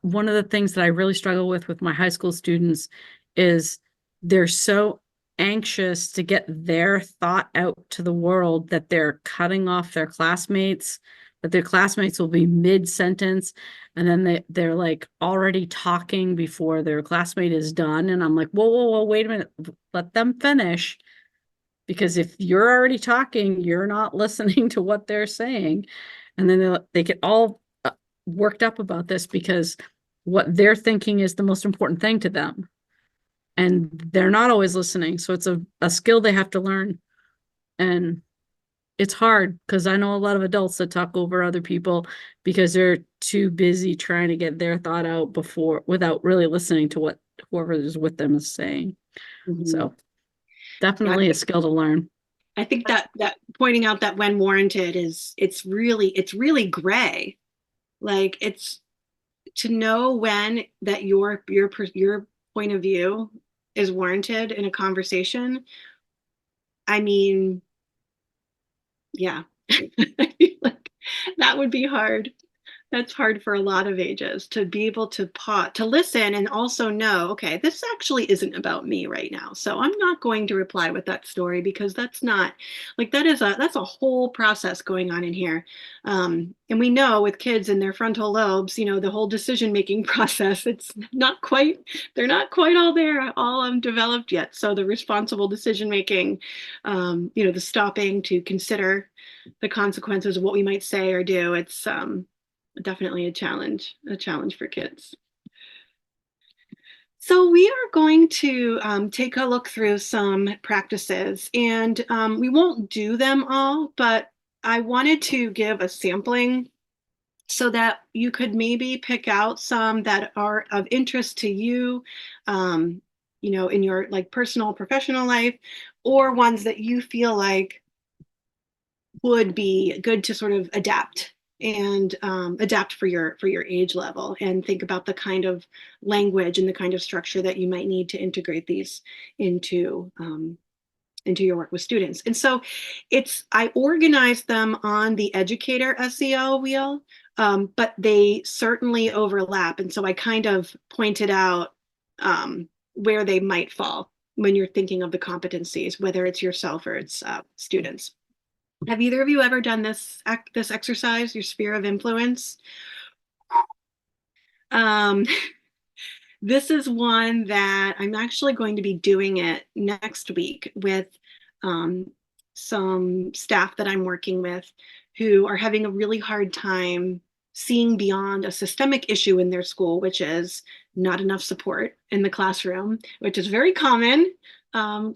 one of the things that I really struggle with my high school students is they're so anxious to get their thought out to the world that they're cutting off their classmates, but their classmates will be mid-sentence, and then they're like already talking before their classmate is done. And I'm like, whoa, whoa, whoa, wait a minute, let them finish. Because if you're already talking, you're not listening to what they're saying. And then they get all worked up about this because what they're thinking is the most important thing to them. And they're not always listening. So it's a skill they have to learn. And it's hard because I know a lot of adults that talk over other people because they're too busy trying to get their thought out without really listening to what whoever is with them is saying. Mhm. So Yeah, definitely a skill to learn. I think that pointing out that when warranted is, it's really gray. Like, it's to know when that your point of view is warranted in a conversation. I mean, yeah. Like, that would be hard. That's hard for a lot of ages, to be able to pause, to listen, and also know, okay, this actually isn't about me right now. So I'm not going to reply with that story, because that's not, like, that's a whole process going on in here. And we know with kids and their frontal lobes, the whole decision-making process, they're not quite all there, all developed yet. So the responsible decision-making, the stopping to consider the consequences of what we might say or do, it's definitely a challenge for kids. So we are going to take a look through some practices, and we won't do them all, but I wanted to give a sampling so that you could maybe pick out some that are of interest to you, in your like personal, professional life, or ones that you feel like would be good to sort of adapt, and adapt for your age level, and think about the kind of language and the kind of structure that you might need to integrate these into your work with students. And so I organized them on the educator SEL wheel, but they certainly overlap. And so I kind of pointed out where they might fall when you're thinking of the competencies, whether it's yourself or it's students. Have either of you ever done this exercise, your sphere of influence? Um, this is one that I'm actually going to be doing it next week with um, some staff that I'm working with who are having a really hard time seeing beyond a systemic issue in their school, which is not enough support in the classroom, which is very common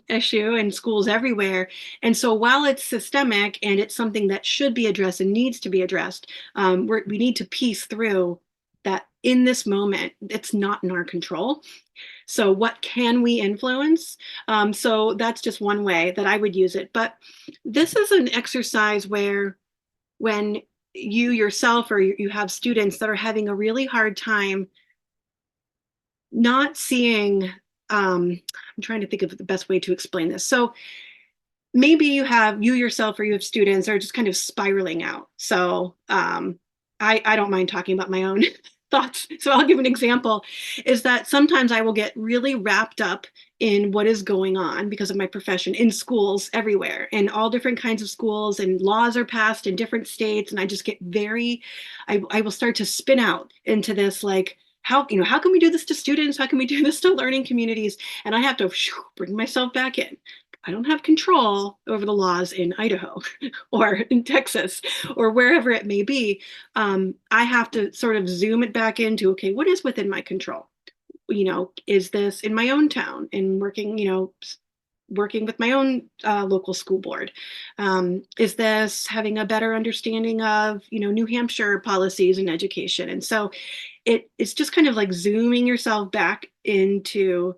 issue in schools everywhere. And so while it's systemic and it's something that should be addressed and needs to be addressed, we need to piece through that in this moment, it's not in our control. So what can we influence? So that's just one way that I would use it. But this is an exercise where when you yourself or you have students that are having a really hard time not seeing, I'm trying to think of the best way to explain this. So maybe you yourself or you have students are just kind of spiraling out. So I don't mind talking about my own thoughts. So I'll give an example, is that sometimes I will get really wrapped up in what is going on because of my profession in schools everywhere, and all different kinds of schools, and laws are passed in different states. And I just get I will start to spin out into this, like, how can we do this to students? How can we do this to learning communities? And I have to bring myself back in. I don't have control over the laws in Idaho or in Texas or wherever it may be. I have to sort of zoom it back into, okay, what is within my control? Is this in my own town, and working with my own local school board? Is this having a better understanding of, New Hampshire policies in education? And so it's just kind of like zooming yourself back into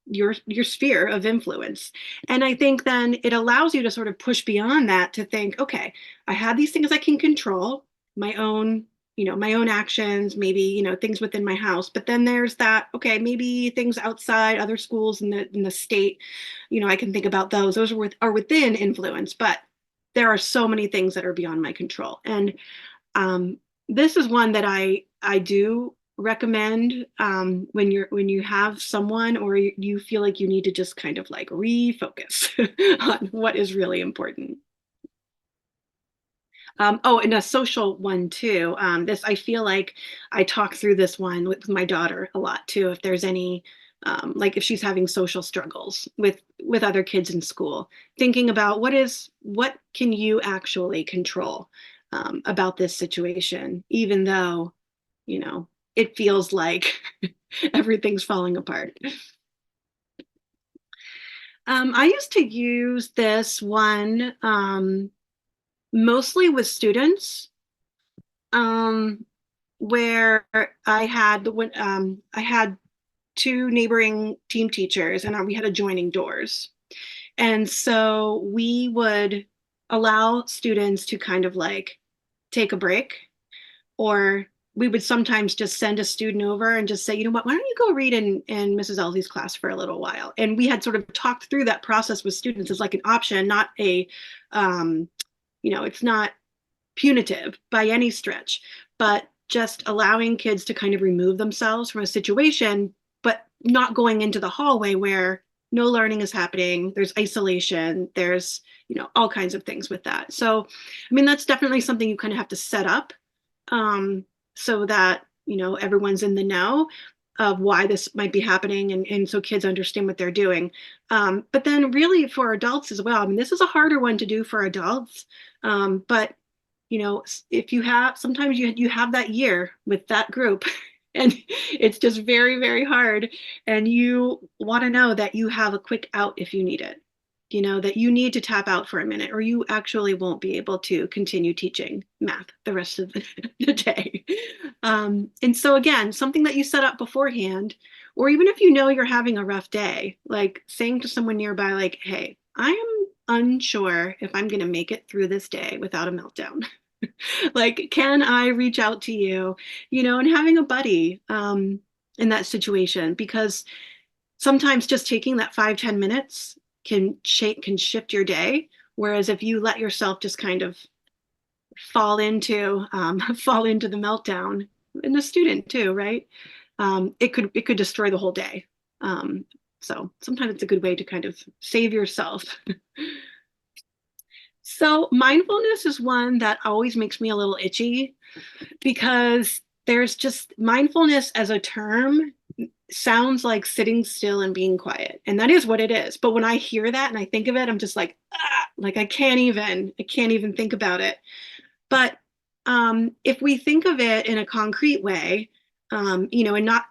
your sphere of influence. And I think then it allows you to sort of push beyond that to think, okay, I have these things I can control, my own, my own actions, maybe, things within my house. But then there's that, okay, maybe things outside, other schools in the state, I can think about those. Those are within influence, but there are so many things that are beyond my control. And this is one that I do recommend when you have someone or you feel like you need to just kind of like refocus on what is really important. Oh, and a social one too. This I feel like I talk through this one with my daughter a lot too. If there's any, like if she's having social struggles with other kids in school, thinking about what can you actually control about this situation, even though, it feels like everything's falling apart. I used to use this one mostly with students. Um, where I had two neighboring team teachers, and we had adjoining doors, and so we would allow students to kind of like take a break, or we would sometimes just send a student over and just say, you know what, why don't you go read in Mrs. Elsie's class for a little while? And we had sort of talked through that process with students as like an option, not a, it's not punitive by any stretch, but just allowing kids to kind of remove themselves from a situation, but not going into the hallway where no learning is happening. There's isolation. There's, all kinds of things with that. So, I mean, that's definitely something you kind of have to set up so that, everyone's in the know of why this might be happening, and so kids understand what they're doing. But then really for adults as well, I mean, this is a harder one to do for adults, but if you have, sometimes you have that year with that group and it's just very, very hard. And you want to know that you have a quick out if you need it, that you need to tap out for a minute, or you actually won't be able to continue teaching math the rest of the day. And so again, something that you set up beforehand, or even if you're having a rough day, like saying to someone nearby, like, hey, I am unsure if I'm going to make it through this day without a meltdown. Like, can I reach out to you, and having a buddy in that situation, because sometimes just taking that 5-10 minutes can shift your day. Whereas if you let yourself just kind of fall into fall into the meltdown, and the student too, right? It could destroy the whole day. So sometimes it's a good way to kind of save yourself. So mindfulness is one that always makes me a little itchy, because there's just mindfulness as a term sounds like sitting still and being quiet. And that is what it is. But when I hear that and I think of it, I'm just like, like I can't even think about it. But if we think of it in a concrete way, and not,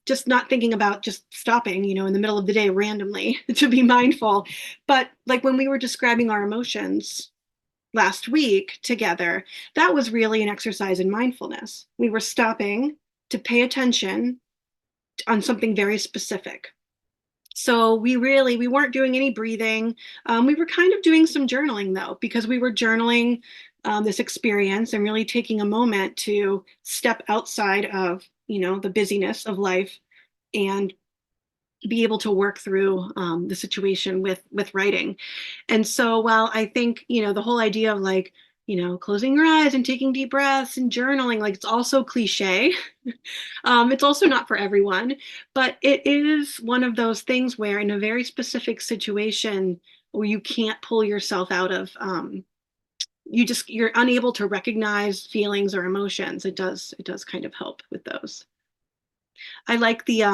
just not thinking about just stopping, in the middle of the day randomly to be mindful, but like when we were describing our emotions last week together, that was really an exercise in mindfulness. We were stopping to pay attention on something very specific. So we weren't doing any breathing. We were kind of doing some journaling though, because we were journaling this experience and really taking a moment to step outside of, the busyness of life and be able to work through the situation with writing. And so while I think, the whole idea of like, closing your eyes and taking deep breaths and journaling, like it's also cliche. It's also not for everyone, but it is one of those things where in a very specific situation where you can't pull yourself out of, you're unable to recognize feelings or emotions. It does kind of help with those. I like the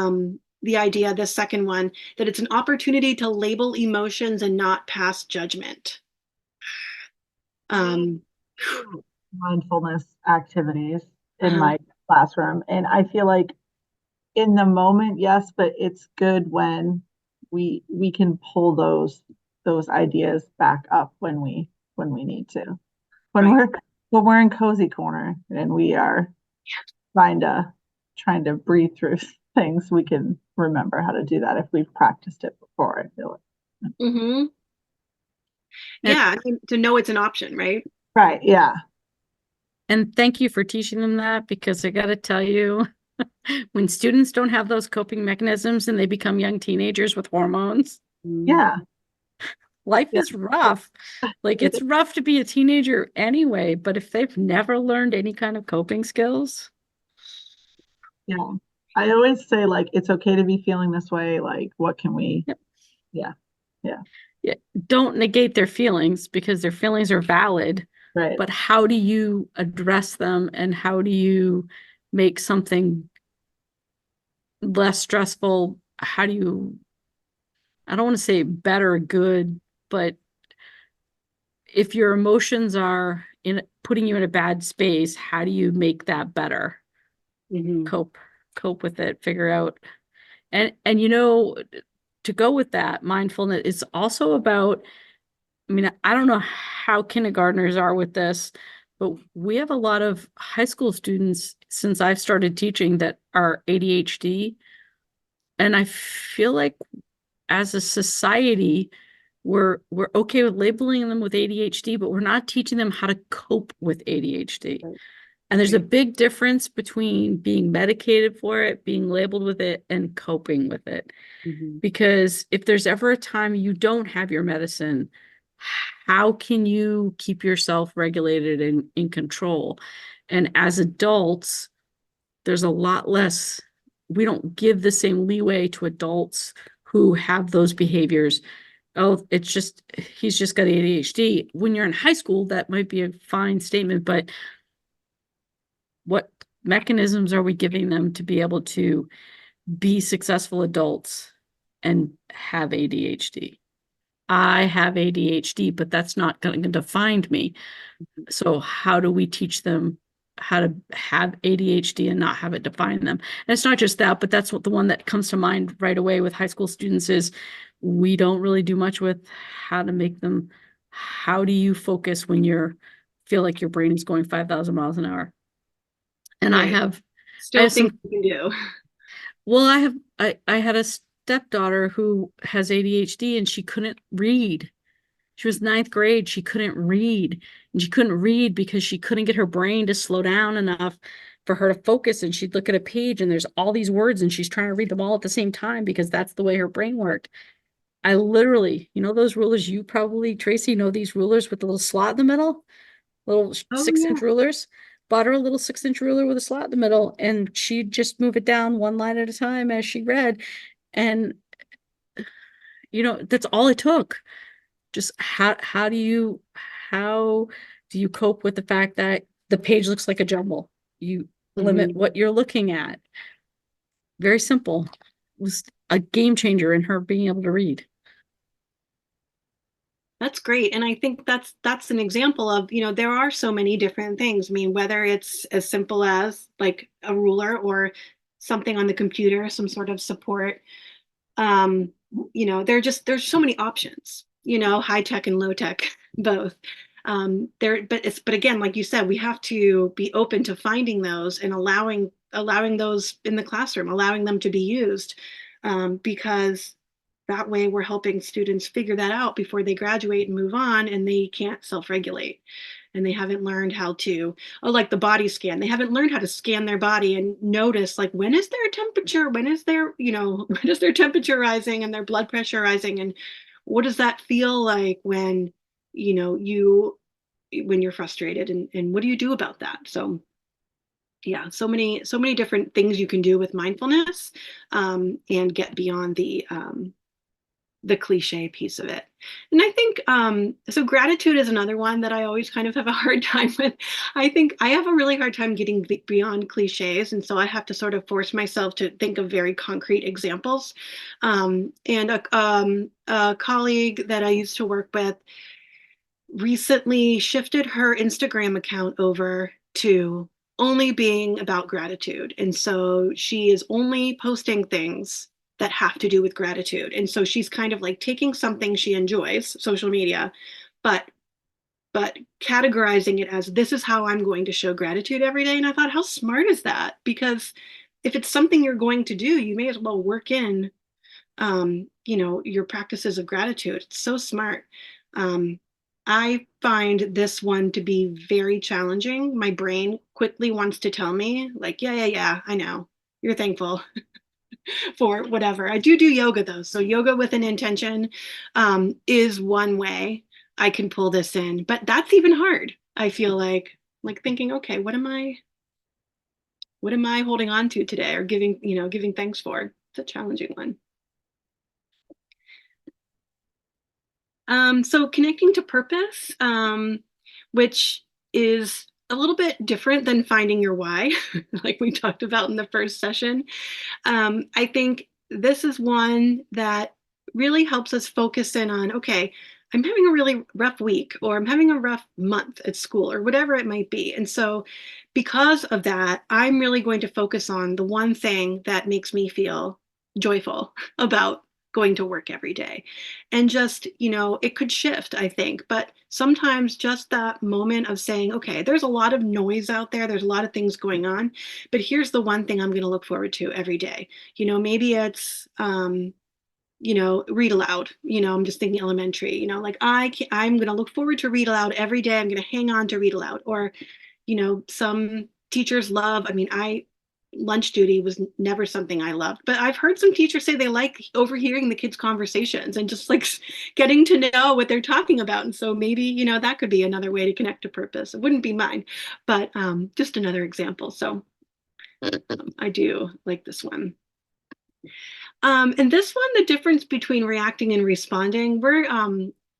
idea, the second one, that it's an opportunity to label emotions and not pass judgment. Um, Mindfulness activities in my classroom, and I feel like in the moment, yes, but it's good when we can pull those ideas back up when we need to. When Right. we're in cozy corner and we are trying to breathe through things, we can remember how to do that if we've practiced it before, I feel like. Mm-hmm. Yeah, I mean, to know it's an option, right? Right, yeah. And thank you for teaching them that, because I got to tell you, when students don't have those coping mechanisms and they become young teenagers with hormones, Yeah. life Yeah. is rough. Like, it's rough to be a teenager anyway, but if they've never learned any kind of coping skills. Yeah. I always say, like, it's okay to be feeling this way. Like, what can we? Yep. Yeah. Yeah. Yeah, don't negate their feelings, because their feelings are valid. Right. But how do you address them, and how do you make something less stressful? How do you, I don't want to say better or good, but if your emotions are in putting you in a bad space, how do you make that better? Mm-hmm. Cope with it, figure out. And you know, to go with that, mindfulness is also about, I mean, I don't know how kindergartners are with this, but we have a lot of high school students since I've started teaching that are ADHD. And I feel like as a society, we're okay with labeling them with ADHD, but we're not teaching them how to cope with ADHD. Right. And there's a Right. big difference between being medicated for it, being labeled with it, and coping with it. Mm-hmm. Because if there's ever a time you don't have your medicine, how can you keep yourself regulated and in control? And as adults, there's a lot less, we don't give the same leeway to adults who have those behaviors. Oh, it's just, he's just got ADHD. When you're in high school, that might be a fine statement, but what mechanisms are we giving them to be able to be successful adults and have ADHD? I have ADHD, but that's not going to define me. So how do we teach them how to have ADHD and not have it define them? And it's not just that, but that's what the one that comes to mind right away with high school students is we don't really do much with how to make them, how do you focus when you're feel like your brain is going 5,000 miles an hour? And Right. I Still have things some, you can do. well, I had a stepdaughter who has ADHD and she couldn't read. She was ninth grade. She couldn't read. And she couldn't read because she couldn't get her brain to slow down enough for her to focus. And she'd look at a page and there's all these words and she's trying to read them all at the same time because that's the way her brain worked. I literally, you know, those rulers, you probably, Tracy, know these rulers with the little slot in the middle, little Oh, 6-inch yeah. rulers. Bought her a little 6-inch ruler with a slot in the middle, and she'd just move it down one line at a time as she read. And, you know, that's all it took. Just how do you cope with the fact that the page looks like a jumble? You limit Mm-hmm. what you're looking at. Very simple. It was a game changer in her being able to read. That's great. And I think that's an example of, you know, there are so many different things. I mean, whether it's as simple as like a ruler or something on the computer, some sort of support. Um, you know, there's so many options, you know, high tech and low tech, both. But again, like you said, we have to be open to finding those and allowing those in the classroom, allowing them to be used, because that way we're helping students figure that out before they graduate and move on and they can't self-regulate and they haven't learned how to, oh, like the body scan, they haven't learned how to scan their body and notice like when is their temperature, when is their, you know, when is their temperature rising and their blood pressure rising, and what does that feel like when, you know, when you're frustrated, and what do you do about that? So yeah, so many different things you can do with mindfulness, and get beyond the cliche piece of it. And I think so gratitude is another one that I always kind of have a hard time with. I think I have a really hard time getting beyond cliches, and so I have to sort of force myself to think of very concrete examples. And a colleague that I used to work with recently shifted her Instagram account over to only being about gratitude. And so she is only posting things that have to do with gratitude. And so she's kind of like taking something she enjoys, social media, but categorizing it as this is how I'm going to show gratitude every day. And I thought, how smart is that? Because if it's something you're going to do, you may as well work in, your practices of gratitude. It's so smart. I find this one to be very challenging. My brain quickly wants to tell me, like, yeah, I know. You're thankful for whatever. I do yoga though. So yoga with an intention is one way I can pull this in, but that's even hard. I feel like thinking, okay, what am I holding on to today or giving thanks for? It's a challenging one. So connecting to purpose, which is a little bit different than finding your why, like we talked about in the first session. I think this is one that really helps us focus in on, okay, I'm having a really rough week, or I'm having a rough month at school, or whatever it might be. And so, because of that, I'm really going to focus on the one thing that makes me feel joyful about going to work every day. And just, it could shift, I think, but sometimes just that moment of saying, okay, there's a lot of noise out there, there's a lot of things going on, but here's the one thing I'm going to look forward to every day. Maybe it's read aloud. I'm just thinking elementary, like I'm going to look forward to read aloud every day. I'm going to hang on to read aloud. Or some teachers love, lunch duty was never something I loved, but I've heard some teachers say they like overhearing the kids' conversations and just like getting to know what they're talking about. And so maybe, that could be another way to connect to purpose. It wouldn't be mine, but just another example. So I do like this one. And this one, the difference between reacting and responding, we're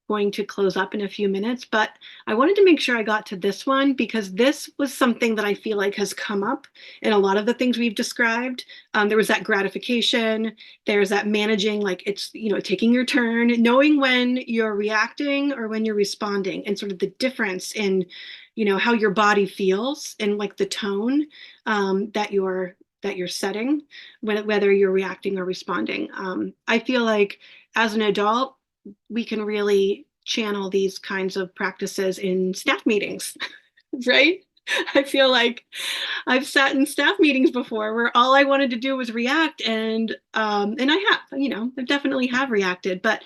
going to close up in a few minutes, but I wanted to make sure I got to this one because this was something that I feel like has come up in a lot of the things we've described. There was that gratification, there's that managing, like it's, taking your turn, knowing when you're reacting or when you're responding, and sort of the difference in, how your body feels and like the tone that you're setting, whether you're reacting or responding. I feel like as an adult, we can really channel these kinds of practices in staff meetings, right? I feel like I've sat in staff meetings before where all I wanted to do was react, and I have, I definitely have reacted, but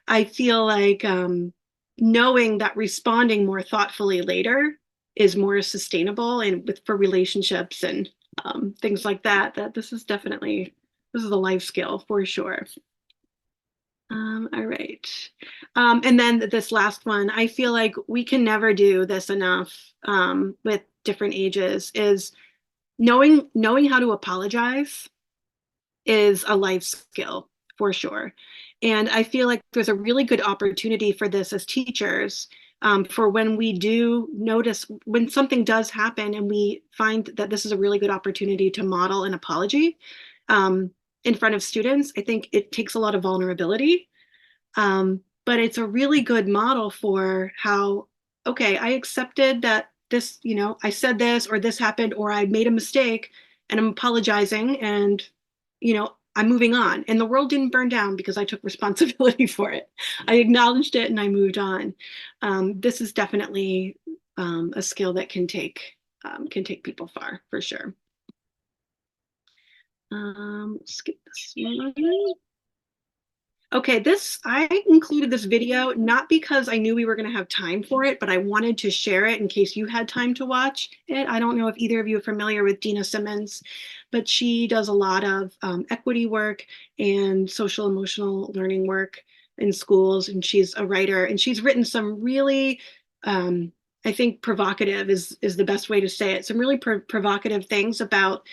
I feel like knowing that responding more thoughtfully later is more sustainable and for relationships and things like that. That this is a life skill for sure. All right. And then this last one, I feel like we can never do this enough with different ages, is knowing how to apologize is a life skill for sure. And I feel like there's a really good opportunity for this as teachers, for when we do notice when something does happen and we find that this is a really good opportunity to model an apology in front of students. I think it takes a lot of vulnerability, but it's a really good model for how, okay, I accepted that this, I said this or this happened or I made a mistake and I'm apologizing, and, I'm moving on. And the world didn't burn down because I took responsibility for it. I acknowledged it and I moved on. This is definitely a skill that can take people far, for sure. Skip this one. Okay, I included this video not because I knew we were going to have time for it, but I wanted to share it in case you had time to watch it. I don't know if either of you are familiar with Dina Simmons, but she does a lot of equity work and social emotional learning work in schools, and she's a writer, and she's written some really, I think provocative is the best way to say it, some really provocative things about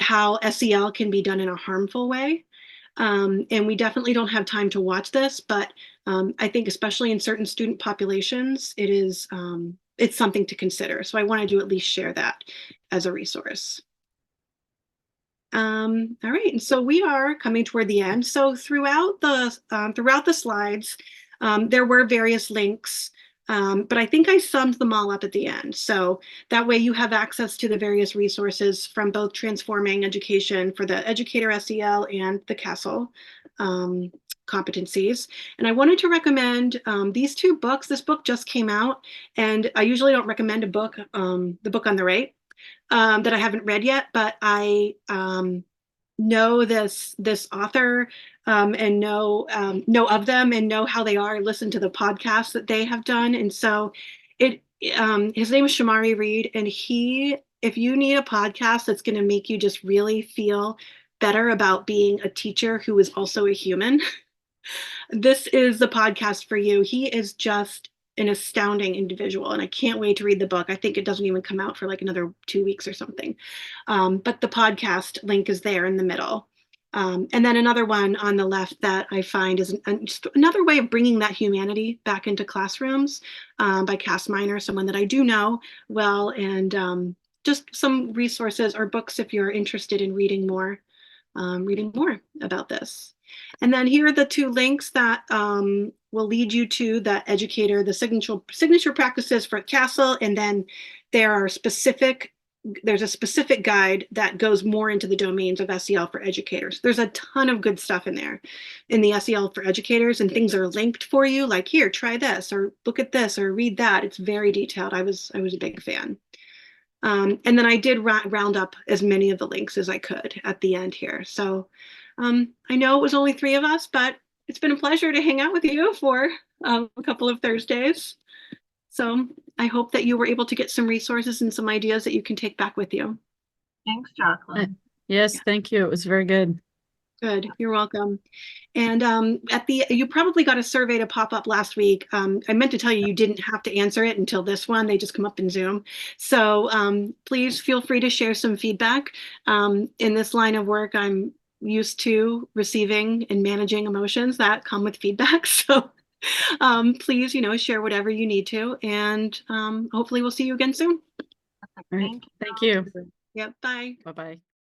how SEL can be done in a harmful way. And we definitely don't have time to watch this, but I think especially in certain student populations, it's something to consider. So I wanted to at least share that as a resource. All right, and so we are coming toward the end. So throughout the slides, there were various links, but I think I summed them all up at the end. So that way you have access to the various resources from both Transforming Education for the Educator SEL and the CASEL competencies. And I wanted to recommend these two books. This book just came out, and I usually don't recommend a book, the book on the right, that I haven't read yet, but know this author and know of them and know how they are, listen to the podcasts that they have done. And so his name is Shamari Reed, and if you need a podcast that's going to make you just really feel better about being a teacher who is also a human, this is the podcast for you. He is just an astounding individual, and I can't wait to read the book. I think it doesn't even come out for like another 2 weeks or something. But the podcast link is there in the middle. And then another one on the left that I find is just another way of bringing that humanity back into classrooms, by Cass Miner, someone that I do know well, and just some resources or books if you're interested in reading more about this. And then here are the 2 links that will lead you to the educator, the signature practices for CASEL, and then there's a specific guide that goes more into the domains of SEL for educators. There's a ton of good stuff in there in the SEL for educators, and things are linked for you, like here, try this, or look at this, or read that. It's very detailed. I was a big fan. And then I did round up as many of the links as I could at the end here. So I know it was only 3 of us, but it's been a pleasure to hang out with you for a couple of Thursdays. So I hope that you were able to get some resources and some ideas that you can take back with you. Thanks, Jacqueline. Yes, Yeah. thank you. It was very good. Good. You're welcome. And you probably got a survey to pop up last week. I meant to tell you didn't have to answer it until this one. They just come up in Zoom. So please feel free to share some feedback. In this line of work, I'm used to receiving and managing emotions that come with feedback. So please, share whatever you need to. And hopefully we'll see you again soon. All right. Thank you. Yep. Bye. Bye-bye.